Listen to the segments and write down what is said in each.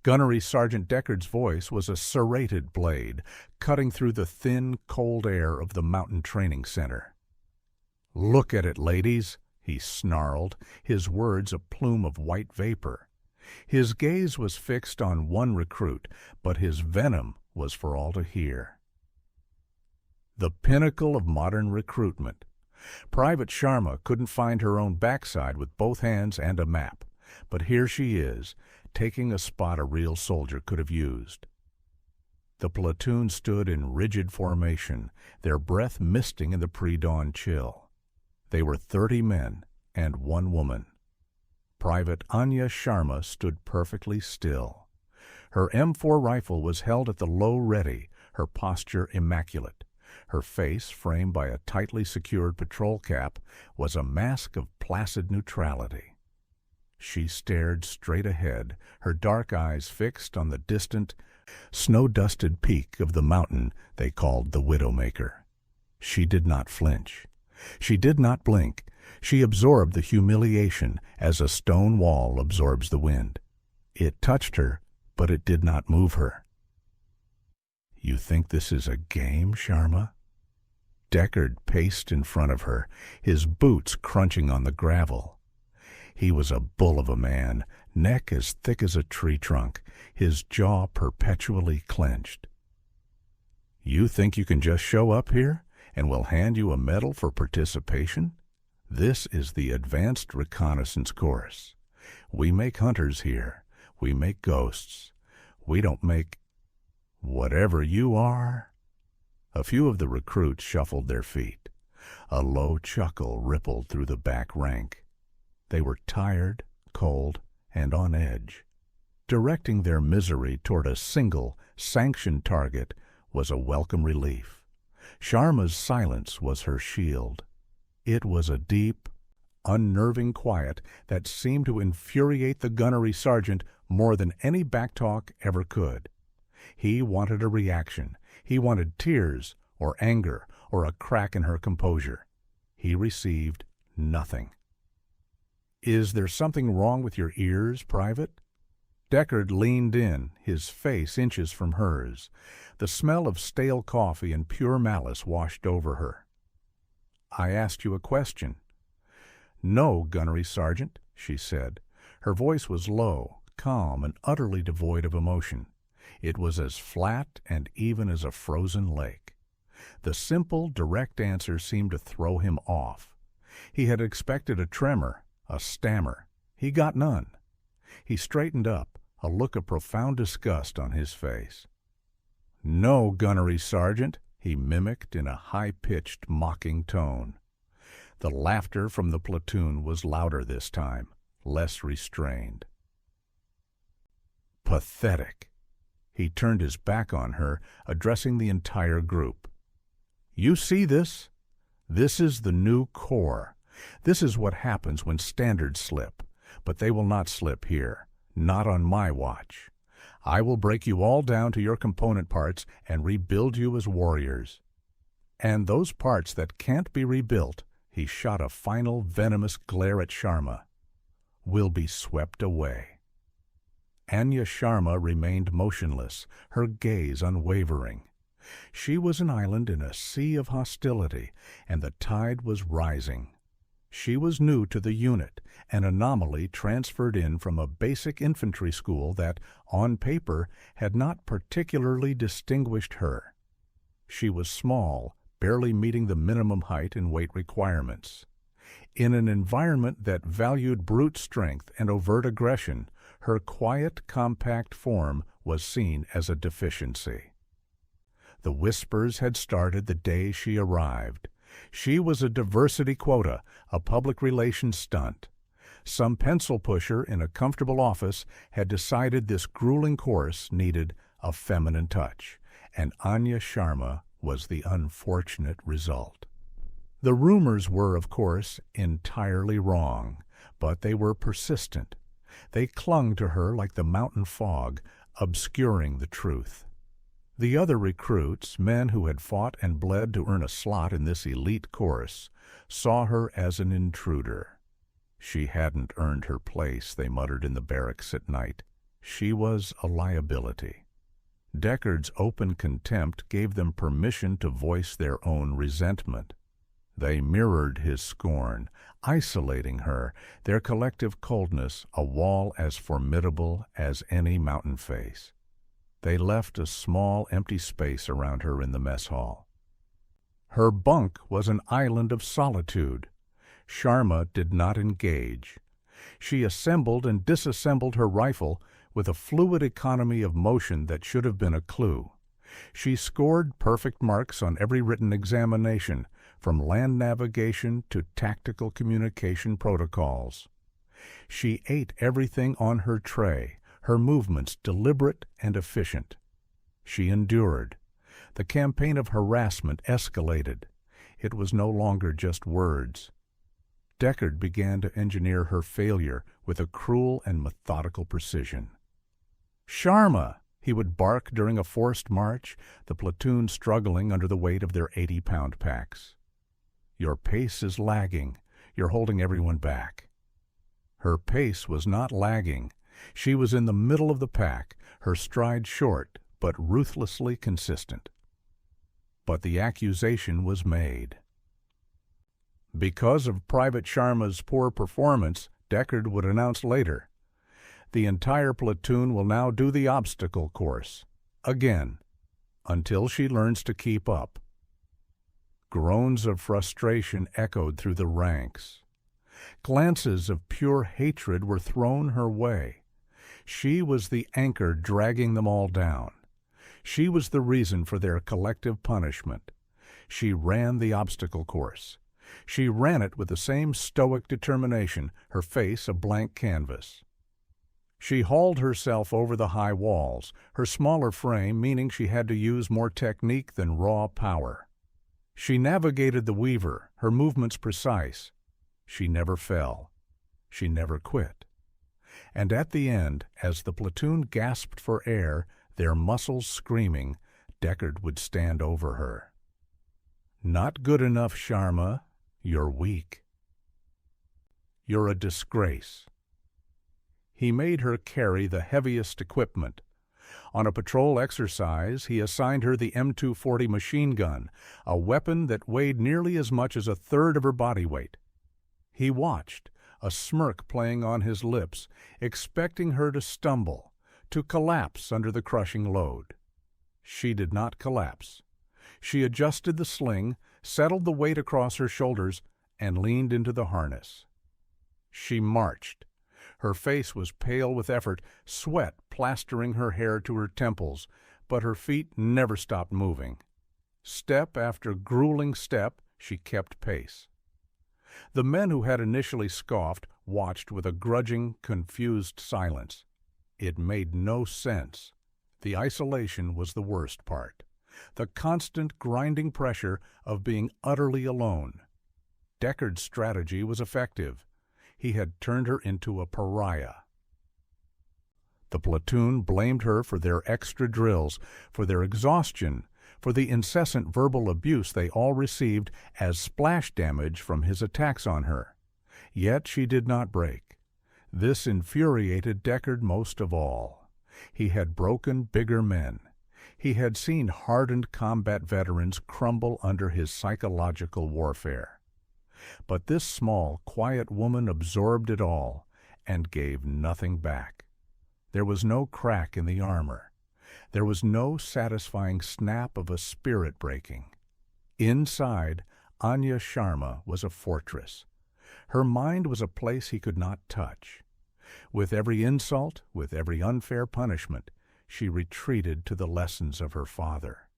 Gunnery Sergeant Deckard's voice was a serrated blade, cutting through the thin, cold air of the mountain training center. "Look at it, ladies," he snarled, his words a plume of white vapor. His gaze was fixed on one recruit, but his venom was for all to hear. The pinnacle of modern recruitment. Private Sharma couldn't find her own backside with both hands and a map, but here she is, taking a spot a real soldier could have used. The platoon stood in rigid formation, their breath misting in the pre-dawn chill. They were 30 men and 1 woman. Private Anya Sharma stood perfectly still. Her M4 rifle was held at the low ready, her posture immaculate. Her face, framed by a tightly secured patrol cap, was a mask of placid neutrality. She stared straight ahead, her dark eyes fixed on the distant, snow-dusted peak of the mountain they called the Widowmaker. She did not flinch. She did not blink. She absorbed the humiliation as a stone wall absorbs the wind. It touched her, but it did not move her. "You think this is a game, Sharma?" Deckard paced in front of her, his boots crunching on the gravel. He was a bull of a man, neck as thick as a tree trunk, his jaw perpetually clenched. "You think you can just show up here, and we'll hand you a medal for participation? This is the Advanced Reconnaissance Course. We make hunters here. We make ghosts. We don't make whatever you are." A few of the recruits shuffled their feet. A low chuckle rippled through the back rank. They were tired, cold, and on edge. Directing their misery toward a single, sanctioned target was a welcome relief. Sharma's silence was her shield. It was a deep, unnerving quiet that seemed to infuriate the gunnery sergeant more than any backtalk ever could. He wanted a reaction. He wanted tears, or anger, or a crack in her composure. He received nothing. "Is there something wrong with your ears, Private?" Deckard leaned in, his face inches from hers. The smell of stale coffee and pure malice washed over her. "I asked you a question." "No, Gunnery Sergeant," she said. Her voice was low, calm, and utterly devoid of emotion. It was as flat and even as a frozen lake. The simple, direct answer seemed to throw him off. He had expected a tremor, a stammer. He got none. He straightened up, a look of profound disgust on his face. "No, Gunnery Sergeant," he mimicked in a high-pitched, mocking tone. The laughter from the platoon was louder this time, less restrained. Pathetic. He turned his back on her, addressing the entire group. "You see this? This is the new Corps. This is what happens when standards slip, but they will not slip here, not on my watch. I will break you all down to your component parts and rebuild you as warriors. And those parts that can't be rebuilt," he shot a final venomous glare at Sharma, "will be swept away." Anya Sharma remained motionless, her gaze unwavering. She was an island in a sea of hostility, and the tide was rising. She was new to the unit, an anomaly transferred in from a basic infantry school that, on paper, had not particularly distinguished her. She was small, barely meeting the minimum height and weight requirements. In an environment that valued brute strength and overt aggression, her quiet, compact form was seen as a deficiency. The whispers had started the day she arrived. She was a diversity quota, a public relations stunt. Some pencil pusher in a comfortable office had decided this grueling course needed a feminine touch, and Anya Sharma was the unfortunate result. The rumors were, of course, entirely wrong, but they were persistent. They clung to her like the mountain fog, obscuring the truth. The other recruits, men who had fought and bled to earn a slot in this elite course, saw her as an intruder. She hadn't earned her place, they muttered in the barracks at night. She was a liability. Deckard's open contempt gave them permission to voice their own resentment. They mirrored his scorn, isolating her, their collective coldness a wall as formidable as any mountain face. They left a small, empty space around her in the mess hall. Her bunk was an island of solitude. Sharma did not engage. She assembled and disassembled her rifle with a fluid economy of motion that should have been a clue. She scored perfect marks on every written examination, from land navigation to tactical communication protocols. She ate everything on her tray, her movements deliberate and efficient. She endured. The campaign of harassment escalated. It was no longer just words. Deckard began to engineer her failure with a cruel and methodical precision. "Sharma!" he would bark during a forced march, the platoon struggling under the weight of their 80-pound packs. "Your pace is lagging. You're holding everyone back." Her pace was not lagging. She was in the middle of the pack, her stride short but ruthlessly consistent. But the accusation was made. Because of Private Sharma's poor performance, Deckard would announce later, "The entire platoon will now do the obstacle course, again, until she learns to keep up." Groans of frustration echoed through the ranks. Glances of pure hatred were thrown her way. She was the anchor dragging them all down. She was the reason for their collective punishment. She ran the obstacle course. She ran it with the same stoic determination, her face a blank canvas. She hauled herself over the high walls, her smaller frame meaning she had to use more technique than raw power. She navigated the weaver, her movements precise. She never fell. She never quit. And at the end, as the platoon gasped for air, their muscles screaming, Deckard would stand over her. "Not good enough, Sharma. You're weak. You're a disgrace." He made her carry the heaviest equipment. On a patrol exercise, he assigned her the M240 machine gun, a weapon that weighed nearly as much as a third of her body weight. He watched, a smirk playing on his lips, expecting her to stumble, to collapse under the crushing load. She did not collapse. She adjusted the sling, settled the weight across her shoulders, and leaned into the harness. She marched. Her face was pale with effort, sweat plastering her hair to her temples, but her feet never stopped moving. Step after grueling step, she kept pace. The men who had initially scoffed watched with a grudging, confused silence. It made no sense. The isolation was the worst part. The constant grinding pressure of being utterly alone. Deckard's strategy was effective. He had turned her into a pariah. The platoon blamed her for their extra drills, for their exhaustion, for the incessant verbal abuse they all received as splash damage from his attacks on her. Yet she did not break. This infuriated Deckard most of all. He had broken bigger men. He had seen hardened combat veterans crumble under his psychological warfare. But this small, quiet woman absorbed it all and gave nothing back. There was no crack in the armor. There was no satisfying snap of a spirit breaking. Inside, Anya Sharma was a fortress. Her mind was a place he could not touch. With every insult, with every unfair punishment, she retreated to the lessons of her father.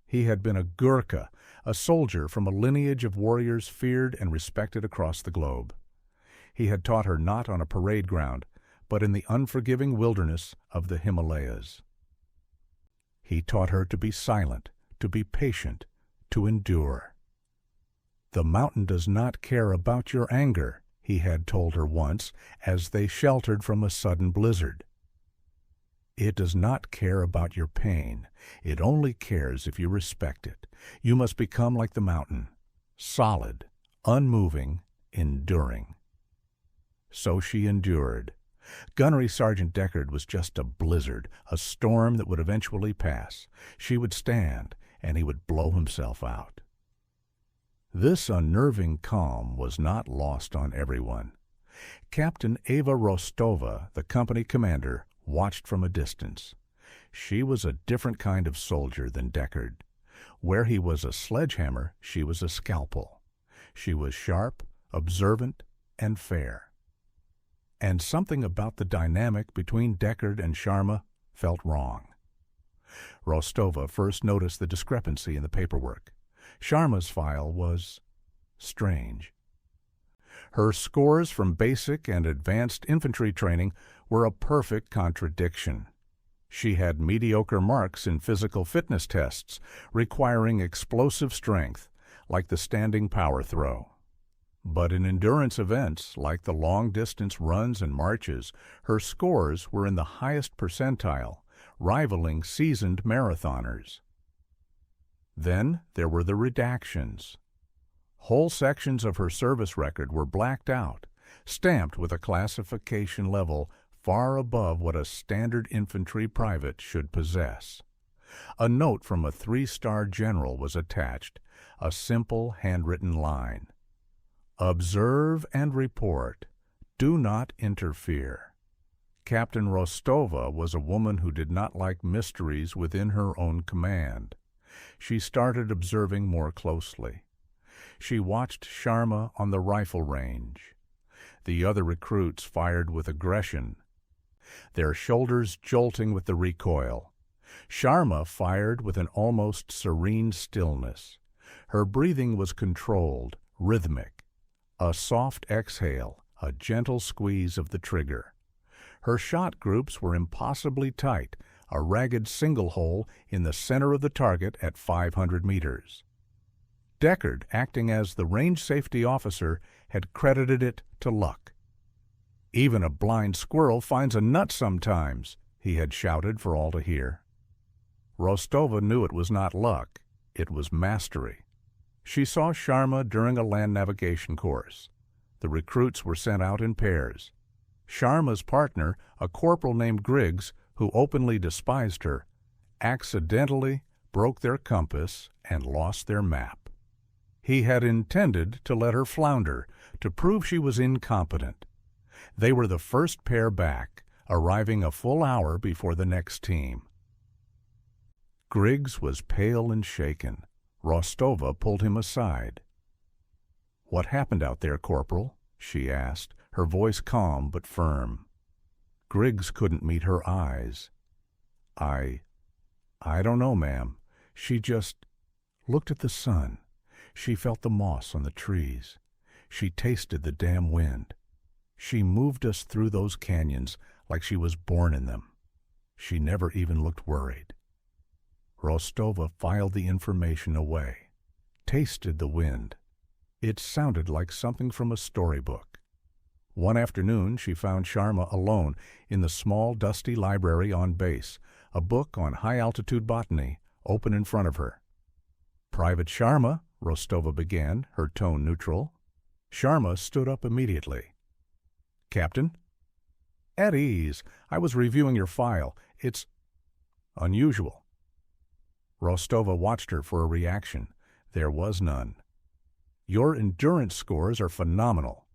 He had been a Gurkha, a soldier from a lineage of warriors feared and respected across the globe. He had taught her not on a parade ground, but in the unforgiving wilderness of the Himalayas. He taught her to be silent, to be patient, to endure. "The mountain does not care about your anger," he had told her once as they sheltered from a sudden blizzard. "It does not care about your pain. It only cares if you respect it. You must become like the mountain, solid, unmoving, enduring." So she endured. Gunnery Sergeant Deckard was just a blizzard, a storm that would eventually pass. She would stand, and he would blow himself out. This unnerving calm was not lost on everyone. Captain Eva Rostova, the company commander, watched from a distance. She was a different kind of soldier than Deckard. Where he was a sledgehammer, she was a scalpel. She was sharp, observant, and fair. And something about the dynamic between Deckard and Sharma felt wrong. Rostova first noticed the discrepancy in the paperwork. Sharma's file was strange. Her scores from basic and advanced infantry training were a perfect contradiction. She had mediocre marks in physical fitness tests, requiring explosive strength, like the standing power throw. But in endurance events, like the long-distance runs and marches, her scores were in the highest percentile, rivaling seasoned marathoners. Then there were the redactions. Whole sections of her service record were blacked out, stamped with a classification level far above what a standard infantry private should possess. A note from a 3-star general was attached, a simple handwritten line. Observe and report. Do not interfere. Captain Rostova was a woman who did not like mysteries within her own command. She started observing more closely. She watched Sharma on the rifle range. The other recruits fired with aggression, their shoulders jolting with the recoil. Sharma fired with an almost serene stillness. Her breathing was controlled, rhythmic. A soft exhale, a gentle squeeze of the trigger. Her shot groups were impossibly tight, a ragged single hole in the center of the target at 500 meters. Deckard, acting as the range safety officer, had credited it to luck. "Even a blind squirrel finds a nut sometimes," he had shouted for all to hear. Rostova knew it was not luck, it was mastery. She saw Sharma during a land navigation course. The recruits were sent out in pairs. Sharma's partner, a corporal named Griggs, who openly despised her, accidentally broke their compass and lost their map. He had intended to let her flounder, to prove she was incompetent. They were the first pair back, arriving a full hour before the next team. Griggs was pale and shaken. Rostova pulled him aside. "What happened out there, Corporal?" she asked, her voice calm but firm. Griggs couldn't meet her eyes. I don't know, ma'am. She just looked at the sun. She felt the moss on the trees. She tasted the damn wind. She moved us through those canyons like she was born in them. She never even looked worried." Rostova filed the information away. Tasted the wind. It sounded like something from a storybook. One afternoon she found Sharma alone in the small, dusty library on base, a book on high-altitude botany open in front of her. "Private Sharma," Rostova began, her tone neutral. Sharma stood up immediately. "Captain?" "At ease. I was reviewing your file. It's unusual." Rostova watched her for a reaction. There was none. "Your endurance scores are phenomenal.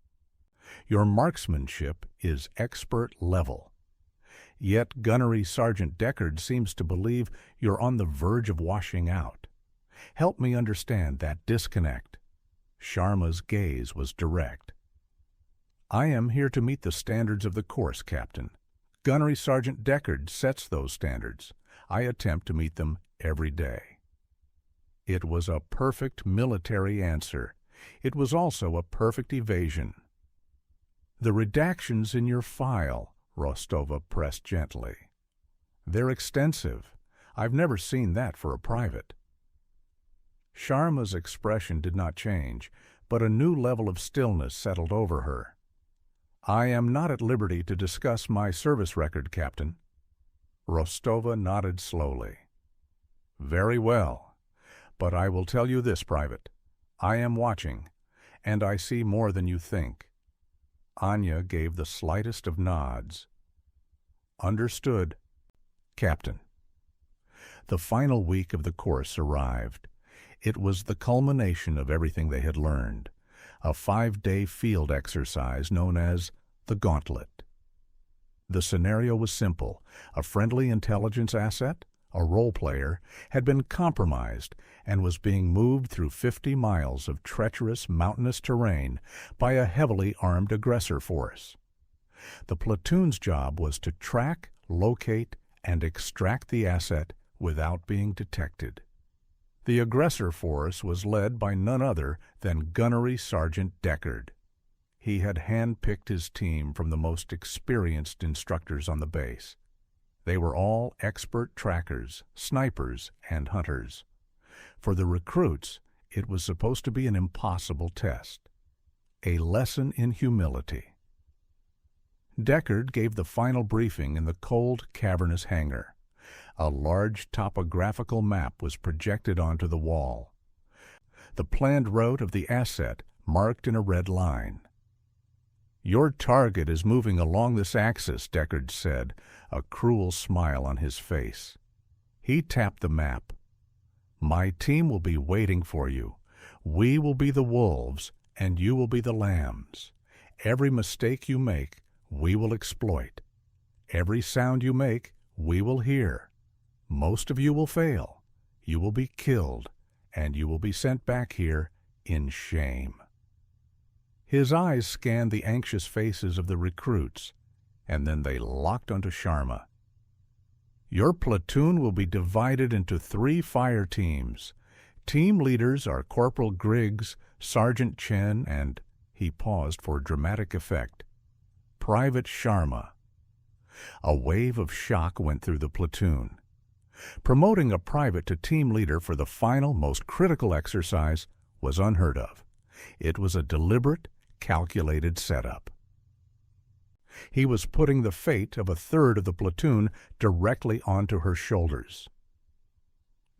Your marksmanship is expert level. Yet Gunnery Sergeant Deckard seems to believe you're on the verge of washing out. Help me understand that disconnect." Sharma's gaze was direct. "I am here to meet the standards of the course, Captain. Gunnery Sergeant Deckard sets those standards. I attempt to meet them every day." It was a perfect military answer. It was also a perfect evasion. "The redactions in your file," Rostova pressed gently. "They're extensive. I've never seen that for a private." Sharma's expression did not change, but a new level of stillness settled over her. "I am not at liberty to discuss my service record, Captain." Rostova nodded slowly. "Very well. But I will tell you this, Private. I am watching, and I see more than you think. Anya gave the slightest of nods. "Understood, Captain." The final week of the course arrived. It was the culmination of everything they had learned, a 5-day field exercise known as the Gauntlet. The scenario was simple. A friendly intelligence asset, a role player, had been compromised and was being moved through 50 miles of treacherous mountainous terrain by a heavily armed aggressor force. The platoon's job was to track, locate, and extract the asset without being detected. The aggressor force was led by none other than Gunnery Sergeant Deckard. He had handpicked his team from the most experienced instructors on the base. They were all expert trackers, snipers, and hunters. For the recruits, it was supposed to be an impossible test, a lesson in humility. Deckard gave the final briefing in the cold, cavernous hangar. A large topographical map was projected onto the wall. The planned route of the asset marked in a red line. "Your target is moving along this axis," Deckard said, a cruel smile on his face. He tapped the map. "My team will be waiting for you. We will be the wolves, and you will be the lambs. Every mistake you make, we will exploit. Every sound you make, we will hear. Most of you will fail. You will be killed, and you will be sent back here in shame." His eyes scanned the anxious faces of the recruits, and then they locked onto Sharma. "Your platoon will be divided into 3 fire teams. Team leaders are Corporal Griggs, Sergeant Chen, and," he paused for dramatic effect, "Private Sharma." A wave of shock went through the platoon. Promoting a private to team leader for the final, most critical exercise was unheard of. It was a deliberate, calculated setup. He was putting the fate of a third of the platoon directly onto her shoulders.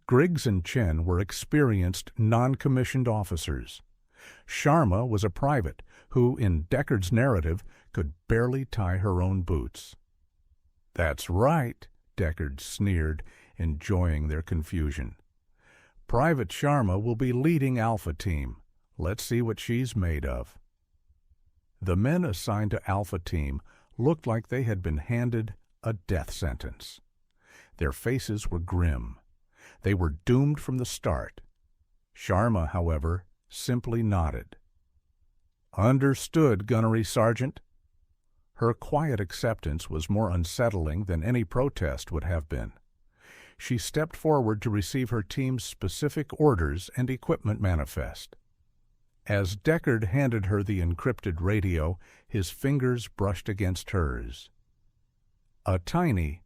Griggs and Chen were experienced non-commissioned officers. Sharma was a private who, in Deckard's narrative, could barely tie her own boots. "That's right," Deckard sneered, enjoying their confusion. "Private Sharma will be leading Alpha Team. Let's see what she's made of." The men assigned to Alpha Team looked like they had been handed a death sentence. Their faces were grim. They were doomed from the start. Sharma, however, simply nodded. "Understood, Gunnery Sergeant." Her quiet acceptance was more unsettling than any protest would have been. She stepped forward to receive her team's specific orders and equipment manifest. As Deckard handed her the encrypted radio, his fingers brushed against hers. A tiny,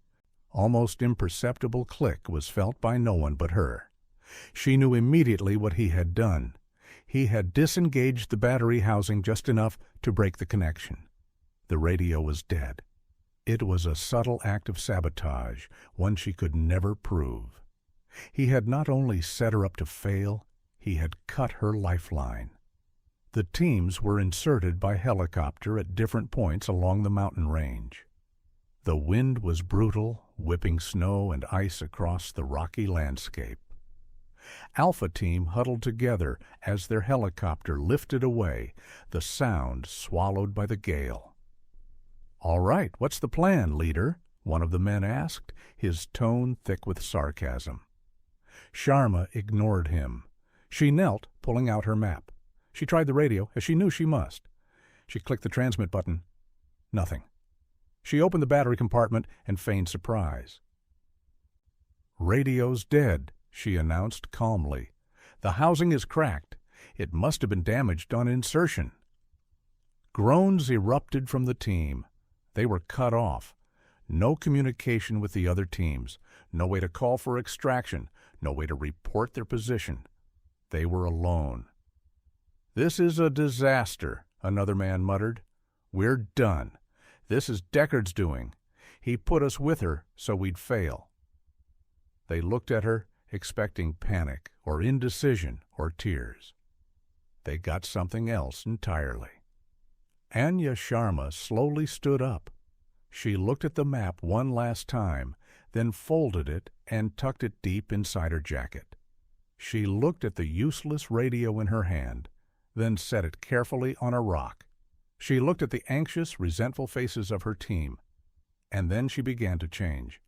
almost imperceptible click was felt by no one but her. She knew immediately what he had done. He had disengaged the battery housing just enough to break the connection. The radio was dead. It was a subtle act of sabotage, one she could never prove. He had not only set her up to fail, he had cut her lifeline. The teams were inserted by helicopter at different points along the mountain range. The wind was brutal, whipping snow and ice across the rocky landscape. Alpha Team huddled together as their helicopter lifted away, the sound swallowed by the gale. "All right, what's the plan, leader?" one of the men asked, his tone thick with sarcasm. Sharma ignored him. She knelt, pulling out her map. She tried the radio, as she knew she must. She clicked the transmit button. Nothing. She opened the battery compartment and feigned surprise. "Radio's dead," she announced calmly. "The housing is cracked. It must have been damaged on insertion." Groans erupted from the team. They were cut off. No communication with the other teams. No way to call for extraction. No way to report their position. They were alone. "This is a disaster," another man muttered. "We're done. This is Deckard's doing. He put us with her so we'd fail." They looked at her, expecting panic or indecision or tears. They got something else entirely. Anya Sharma slowly stood up. She looked at the map one last time, then folded it and tucked it deep inside her jacket. She looked at the useless radio in her hand, then set it carefully on a rock. She looked at the anxious, resentful faces of her team, and then she began to change.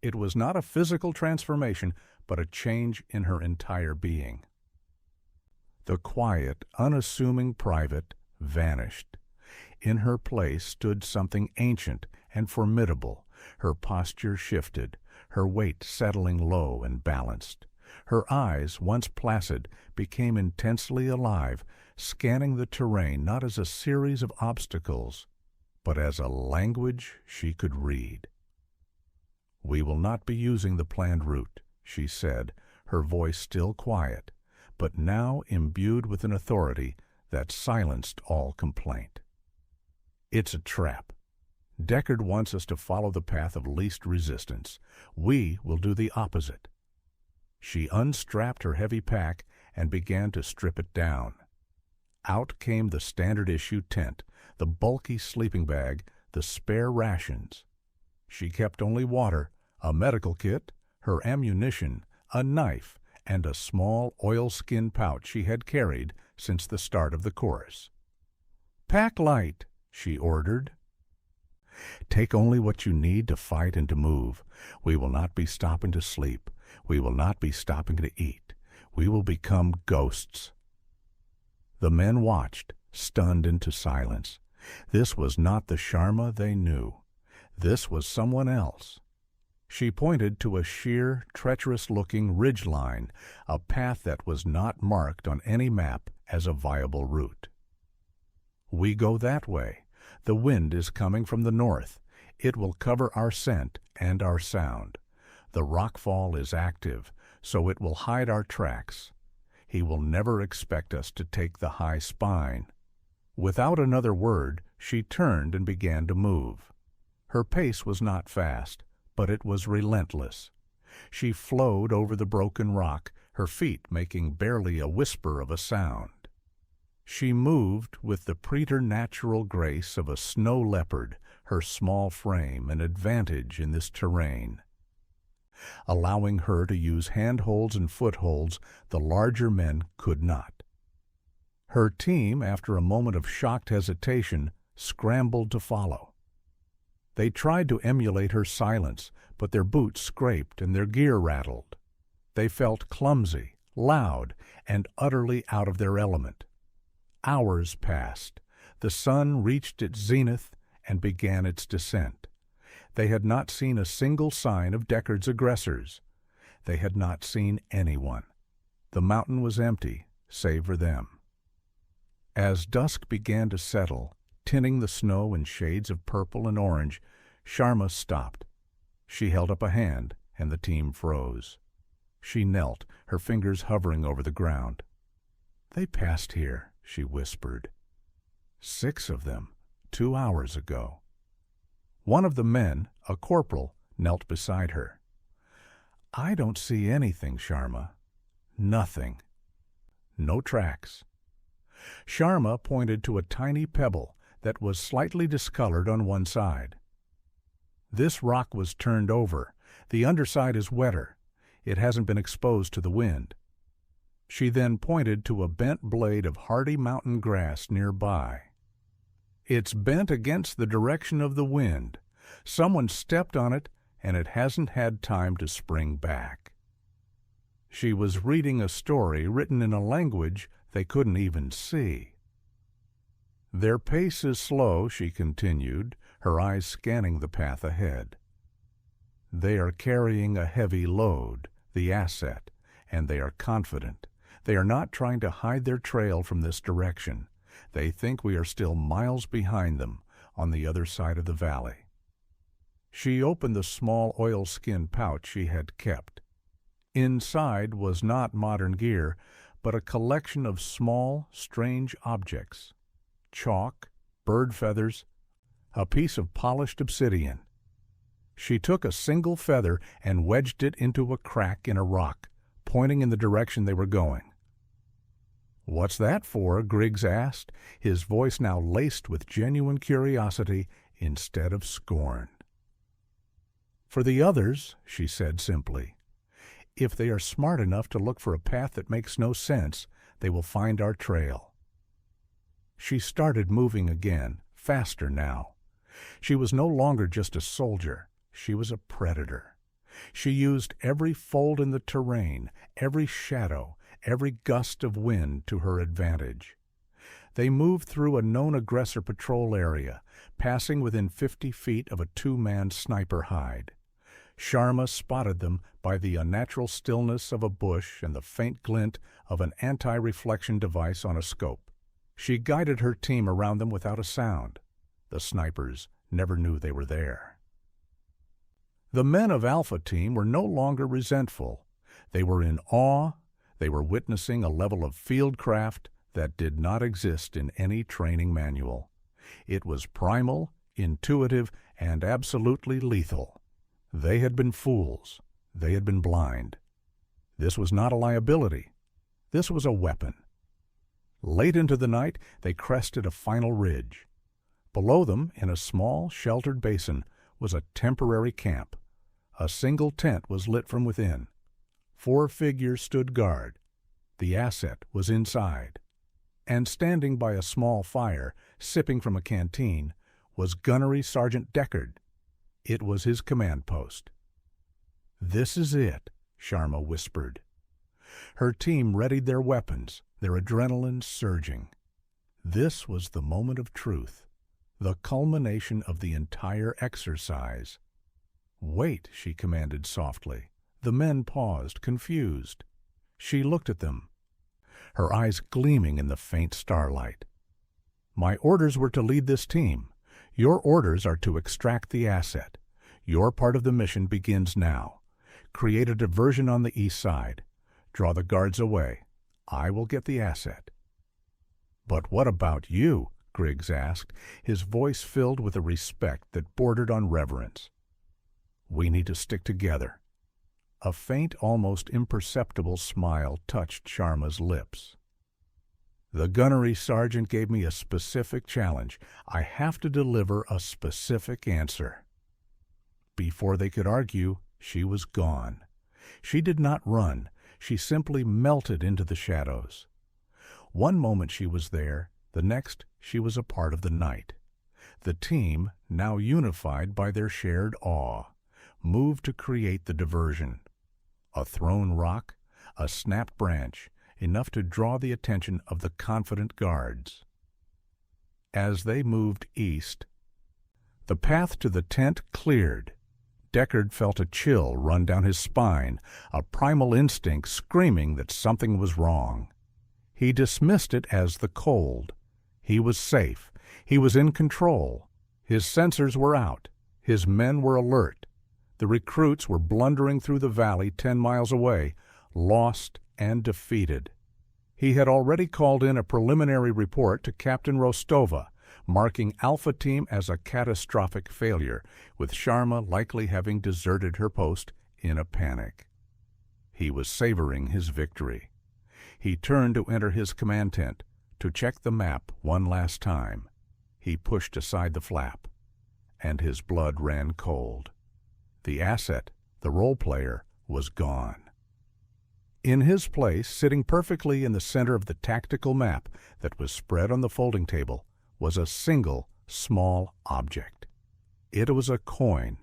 It was not a physical transformation, but a change in her entire being. The quiet, unassuming private vanished. In her place stood something ancient and formidable. Her posture shifted, her weight settling low and balanced. Her eyes, once placid, became intensely alive, scanning the terrain not as a series of obstacles, but as a language she could read. "We will not be using the planned route," she said, her voice still quiet, but now imbued with an authority that silenced all complaint. "It's a trap. Deckard wants us to follow the path of least resistance. We will do the opposite." She unstrapped her heavy pack and began to strip it down. Out came the standard-issue tent, the bulky sleeping bag, the spare rations. She kept only water, a medical kit, her ammunition, a knife, and a small oilskin pouch she had carried since the start of the course. "Pack light," she ordered. "Take only what you need to fight and to move. We will not be stopping to sleep. We will not be stopping to eat. We will become ghosts." The men watched, stunned into silence. This was not the Sharma they knew. This was someone else. She pointed to a sheer, treacherous-looking ridgeline, a path that was not marked on any map as a viable route. "We go that way. The wind is coming from the north. It will cover our scent and our sound. The rockfall is active, so it will hide our tracks. He will never expect us to take the high spine." Without another word, she turned and began to move. Her pace was not fast, but it was relentless. She flowed over the broken rock, her feet making barely a whisper of a sound. She moved with the preternatural grace of a snow leopard, her small frame an advantage in this terrain, allowing her to use handholds and footholds the larger men could not. Her team, after a moment of shocked hesitation, scrambled to follow. They tried to emulate her silence, but their boots scraped and their gear rattled. They felt clumsy, loud, and utterly out of their element. Hours passed. The sun reached its zenith and began its descent. They had not seen a single sign of Deckard's aggressors. They had not seen anyone. The mountain was empty, save for them. As dusk began to settle, tinting the snow in shades of purple and orange, Sharma stopped. She held up a hand, and the team froze. She knelt, her fingers hovering over the ground. "They passed here," she whispered. 6 of them, 2 hours ago. One of the men, a corporal, knelt beside her. "I don't see anything, Sharma. Nothing. No tracks." Sharma pointed to a tiny pebble that was slightly discolored on one side. "This rock was turned over. The underside is wetter. It hasn't been exposed to the wind." She then pointed to a bent blade of hardy mountain grass nearby. "It's bent against the direction of the wind. Someone stepped on it, and it hasn't had time to spring back." She was reading a story written in a language they couldn't even see. "Their pace is slow," she continued, her eyes scanning the path ahead. "They are carrying a heavy load, the asset, and they are confident. They are not trying to hide their trail from this direction. They think we are still miles behind them, on the other side of the valley." She opened the small oilskin pouch she had kept. Inside was not modern gear, but a collection of small, strange objects. Chalk, bird feathers, a piece of polished obsidian. She took a single feather and wedged it into a crack in a rock, pointing in the direction they were going. "What's that for?" Griggs asked, his voice now laced with genuine curiosity instead of scorn. "For the others," she said simply. "If they are smart enough to look for a path that makes no sense, they will find our trail." She started moving again, faster now. She was no longer just a soldier. She was a predator. She used every fold in the terrain, every shadow, every gust of wind to her advantage. They moved through a known aggressor patrol area, passing within 50 feet of a two-man sniper hide. Sharma spotted them by the unnatural stillness of a bush and the faint glint of an anti-reflection device on a scope. She guided her team around them without a sound. The snipers never knew they were there. The men of Alpha Team were no longer resentful. They were in awe. They were witnessing a level of fieldcraft that did not exist in any training manual. It was primal, intuitive, and absolutely lethal. They had been fools. They had been blind. This was not a liability. This was a weapon. Late into the night, they crested a final ridge. Below them, in a small, sheltered basin, was a temporary camp. A single tent was lit from within. 4 figures stood guard. The asset was inside. And standing by a small fire, sipping from a canteen, was Gunnery Sergeant Deckard. It was his command post. "This is it," Sharma whispered. Her team readied their weapons, their adrenaline surging. This was the moment of truth, the culmination of the entire exercise. "Wait," she commanded softly. The men paused, confused. She looked at them, her eyes gleaming in the faint starlight. "My orders were to lead this team. Your orders are to extract the asset. Your part of the mission begins now. Create a diversion on the east side. Draw the guards away. I will get the asset." "But what about you?" Griggs asked, his voice filled with a respect that bordered on reverence. "We need to stick together." A faint, almost imperceptible smile touched Sharma's lips. "The gunnery sergeant gave me a specific challenge. I have to deliver a specific answer." Before they could argue, she was gone. She did not run. She simply melted into the shadows. One moment she was there, the next she was a part of the night. The team, now unified by their shared awe, moved to create the diversion. A thrown rock, a snapped branch, enough to draw the attention of the confident guards. As they moved east, the path to the tent cleared. Deckard felt a chill run down his spine, a primal instinct screaming that something was wrong. He dismissed it as the cold. He was safe. He was in control. His sensors were out. His men were alert. The recruits were blundering through the valley 10 miles away, lost and defeated. He had already called in a preliminary report to Captain Rostova, marking Alpha Team as a catastrophic failure, with Sharma likely having deserted her post in a panic. He was savoring his victory. He turned to enter his command tent, to check the map one last time. He pushed aside the flap, and his blood ran cold. The asset, the role player, was gone. In his place, sitting perfectly in the center of the tactical map that was spread on the folding table, was a single, small object. It was a coin,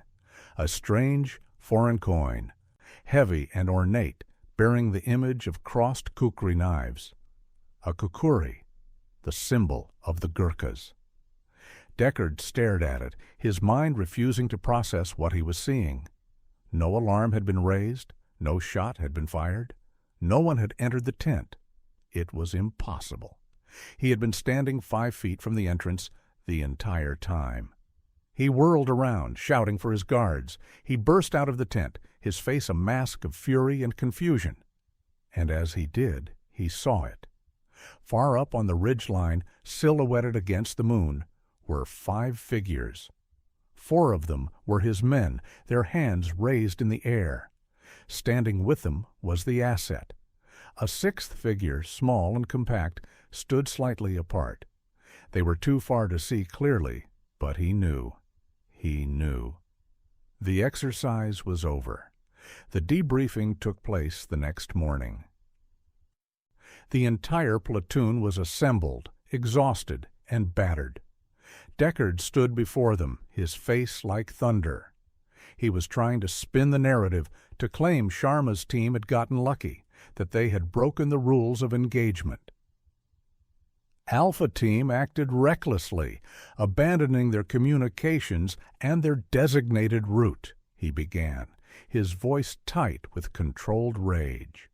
a strange, foreign coin, heavy and ornate, bearing the image of crossed kukri knives. A kukuri, the symbol of the Gurkhas. Deckard stared at it, his mind refusing to process what he was seeing. No alarm had been raised, no shot had been fired, no one had entered the tent. It was impossible. He had been standing 5 feet from the entrance the entire time. He whirled around, shouting for his guards. He burst out of the tent, his face a mask of fury and confusion. And as he did, he saw it. Far up on the ridge line, silhouetted against the moon, were 5 figures. 4 of them were his men, their hands raised in the air. Standing with them was the asset, A sixth figure, small and compact, stood slightly apart. They were too far to see clearly, but he knew. He knew. The exercise was over. The debriefing took place the next morning. The entire platoon was assembled, exhausted and battered. Deckard stood before them, his face like thunder. He was trying to spin the narrative, to claim Sharma's team had gotten lucky, that they had broken the rules of engagement. Alpha Team acted recklessly, abandoning their communications and their designated route, he began, his voice tight with controlled rage.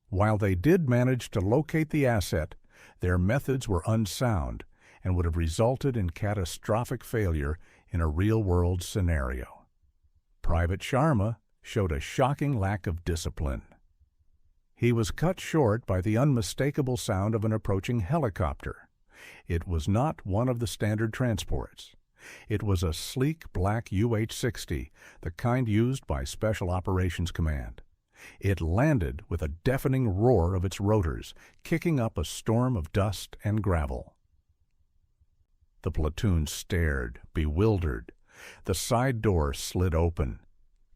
While they did manage to locate the asset, their methods were unsound and would have resulted in catastrophic failure in a real-world scenario. Private Sharma showed a shocking lack of discipline. He was cut short by the unmistakable sound of an approaching helicopter. It was not one of the standard transports. It was a sleek black UH-60, the kind used by Special Operations Command. It landed with a deafening roar of its rotors, kicking up a storm of dust and gravel. The platoon stared, bewildered. The side door slid open.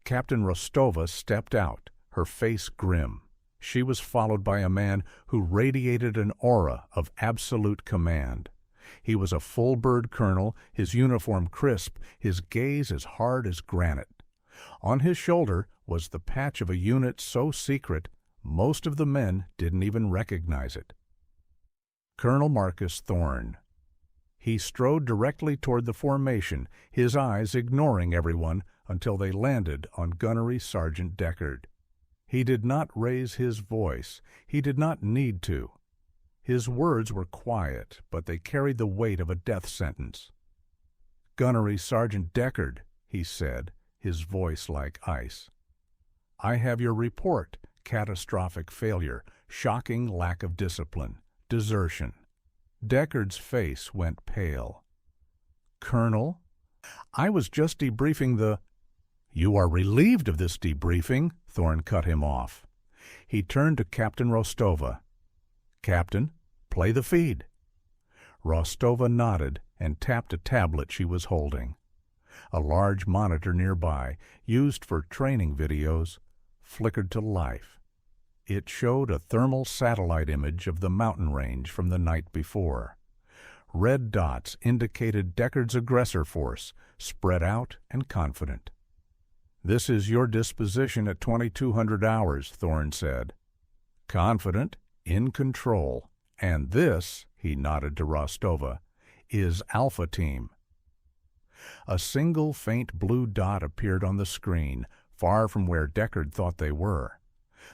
Captain Rostova stepped out, her face grim. She was followed by a man who radiated an aura of absolute command. He was a full-bird colonel, his uniform crisp, his gaze as hard as granite. On his shoulder was the patch of a unit so secret most of the men didn't even recognize it. Colonel Marcus Thorne. He strode directly toward the formation, his eyes ignoring everyone until they landed on Gunnery Sergeant Deckard. He did not raise his voice. He did not need to. His words were quiet, but they carried the weight of a death sentence. "Gunnery Sergeant Deckard," he said, his voice like ice. "I have your report. Catastrophic failure, shocking lack of discipline, desertion." Deckard's face went pale. "Colonel, I was just debriefing the—" "You are relieved of this debriefing," Thorne cut him off. He turned to Captain Rostova. "Captain, play the feed." Rostova nodded and tapped a tablet she was holding. A large monitor nearby, used for training videos, flickered to life. It showed a thermal satellite image of the mountain range from the night before. Red dots indicated Deckard's aggressor force, spread out and confident. "This is your disposition at 2200 hours, Thorne said. Confident, in control. And this," he nodded to Rostova, "is Alpha Team." A single faint blue dot appeared on the screen, far from where Deckard thought they were.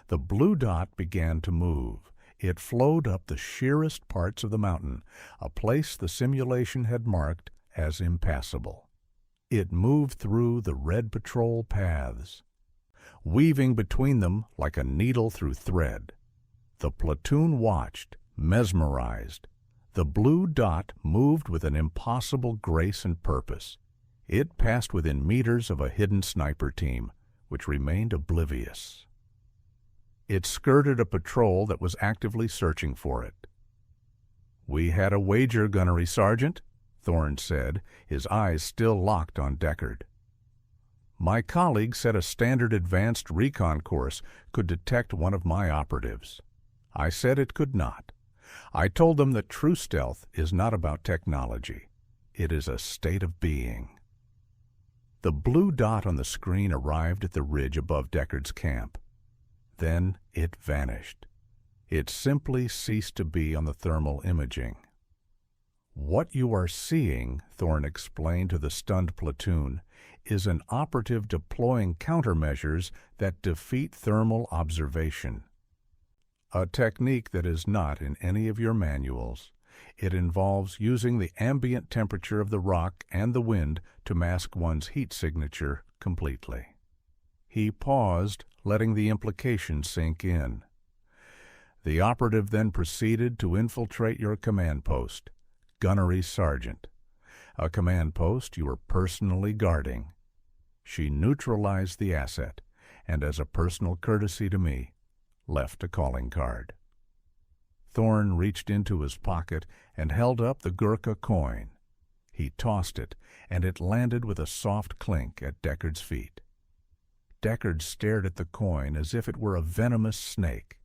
The blue dot began to move. It flowed up the sheerest parts of the mountain, a place the simulation had marked as impassable. It moved through the red patrol paths, weaving between them like a needle through thread. The platoon watched, mesmerized. The blue dot moved with an impossible grace and purpose. It passed within meters of a hidden sniper team, which remained oblivious. It skirted a patrol that was actively searching for it. "We had a wager, Gunnery Sergeant," Thorne said, his eyes still locked on Deckard. "My colleague said a standard advanced recon course could detect one of my operatives. I said it could not. I told them that true stealth is not about technology. It is a state of being." The blue dot on the screen arrived at the ridge above Deckard's camp. Then it vanished. It simply ceased to be on the thermal imaging. "What you are seeing," Thorne explained to the stunned platoon, "is an operative deploying countermeasures that defeat thermal observation. A technique that is not in any of your manuals. It involves using the ambient temperature of the rock and the wind to mask one's heat signature completely." He paused, letting the implication sink in. "The operative then proceeded to infiltrate your command post, Gunnery Sergeant, a command post you were personally guarding. She neutralized the asset, and as a personal courtesy to me, left a calling card. Thorne reached into his pocket and held up the Gurkha coin. He tossed it, and it landed with a soft clink at Deckard's feet. Deckard stared at the coin as if it were a venomous snake.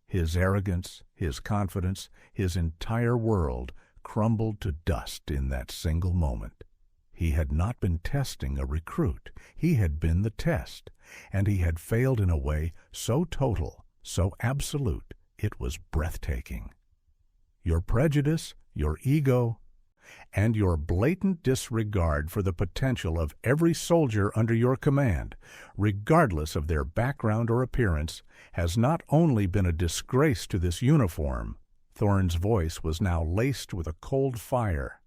His arrogance, his confidence, his entire world crumbled to dust in that single moment. He had not been testing a recruit. He had been the test, and he had failed in a way so total, so absolute, it was breathtaking. Your prejudice, your ego, and your blatant disregard for the potential of every soldier under your command, regardless of their background or appearance, has not only been a disgrace to this uniform. Thorne's voice was now laced with a cold fire.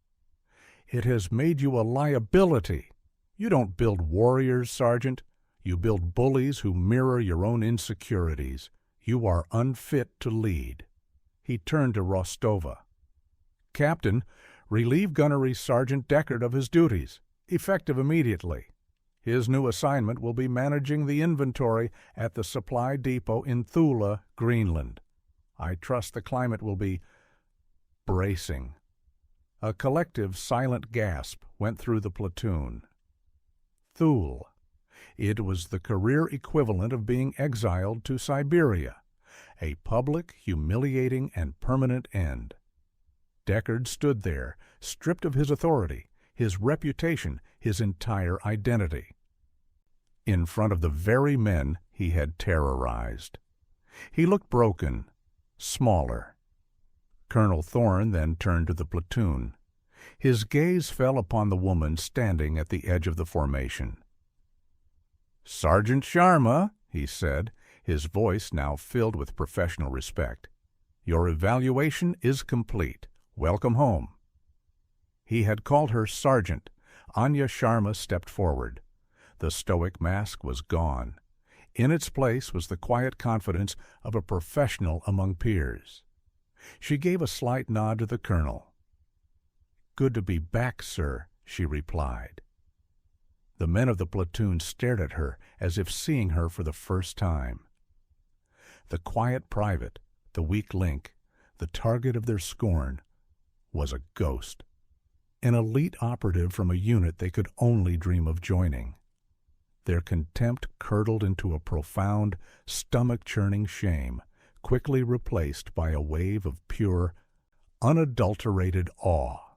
It has made you a liability. You don't build warriors, Sergeant. You build bullies who mirror your own insecurities. You are unfit to lead. He turned to Rostova. Captain, relieve Gunnery Sergeant Deckard of his duties, effective immediately. His new assignment will be managing the inventory at the supply depot in Thule, Greenland. I trust the climate will be bracing. A collective silent gasp went through the platoon. Thule. It was the career equivalent of being exiled to Siberia, a public, humiliating, and permanent end. Deckard stood there, stripped of his authority, his reputation, his entire identity, in front of the very men he had terrorized. He looked broken, smaller. Colonel Thorne then turned to the platoon. His gaze fell upon the woman standing at the edge of the formation. "Sergeant Sharma," he said, his voice now filled with professional respect, "your evaluation is complete. Welcome home." He had called her Sergeant. Anya Sharma stepped forward. The stoic mask was gone. In its place was the quiet confidence of a professional among peers. She gave a slight nod to the colonel. "Good to be back, sir," she replied. The men of the platoon stared at her as if seeing her for the first time. The quiet private, the weak link, the target of their scorn, was a ghost, an elite operative from a unit they could only dream of joining. Their contempt curdled into a profound, stomach-churning shame, quickly replaced by a wave of pure, unadulterated awe.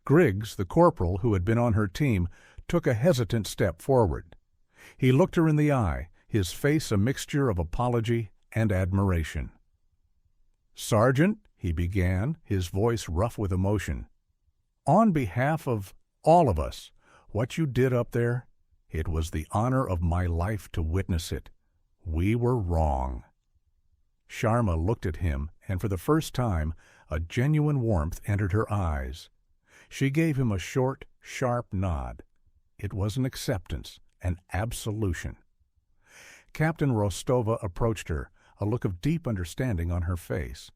Griggs, the corporal who had been on her team, took a hesitant step forward. He looked her in the eye, his face a mixture of apology and admiration. "Sergeant," he began, his voice rough with emotion, "on behalf of all of us, what you did up there, it was the honor of my life to witness it. We were wrong." Sharma looked at him, and for the first time a genuine warmth entered her eyes. She gave him a short, sharp nod. It was an acceptance, an absolution. Captain Rostova approached her, a look of deep understanding on her face.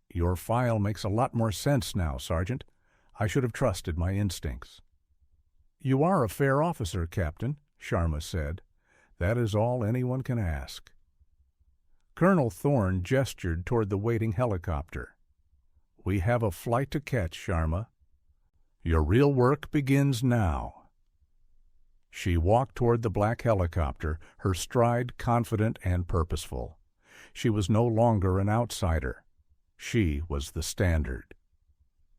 "Your file makes a lot more sense now, Sergeant. I should have trusted my instincts." "You are a fair officer, Captain," Sharma said. "That is all anyone can ask." Colonel Thorne gestured toward the waiting helicopter. "We have a flight to catch, Sharma. Your real work begins now." She walked toward the black helicopter, her stride confident and purposeful. She was no longer an outsider. She was the standard.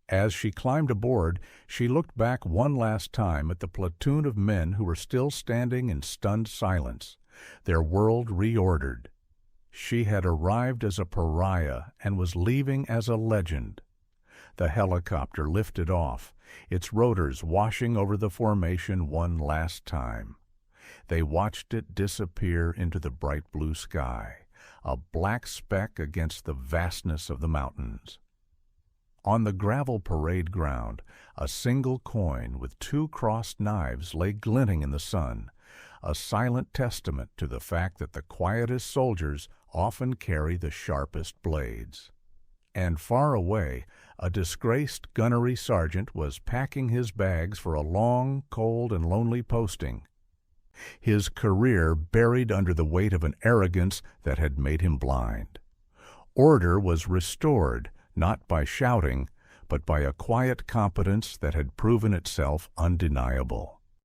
As she climbed aboard, she looked back one last time at the platoon of men who were still standing in stunned silence, their world reordered. She had arrived as a pariah and was leaving as a legend. The helicopter lifted off, its rotors washing over the formation one last time. They watched it disappear into the bright blue sky, a black speck against the vastness of the mountains. On the gravel parade ground, a single coin with two crossed knives lay glinting in the sun, a silent testament to the fact that the quietest soldiers often carry the sharpest blades. And far away, a disgraced gunnery sergeant was packing his bags for a long, cold, and lonely posting. his career buried under the weight of an arrogance that had made him blind. Order was restored, not by shouting, but by a quiet competence that had proven itself undeniable.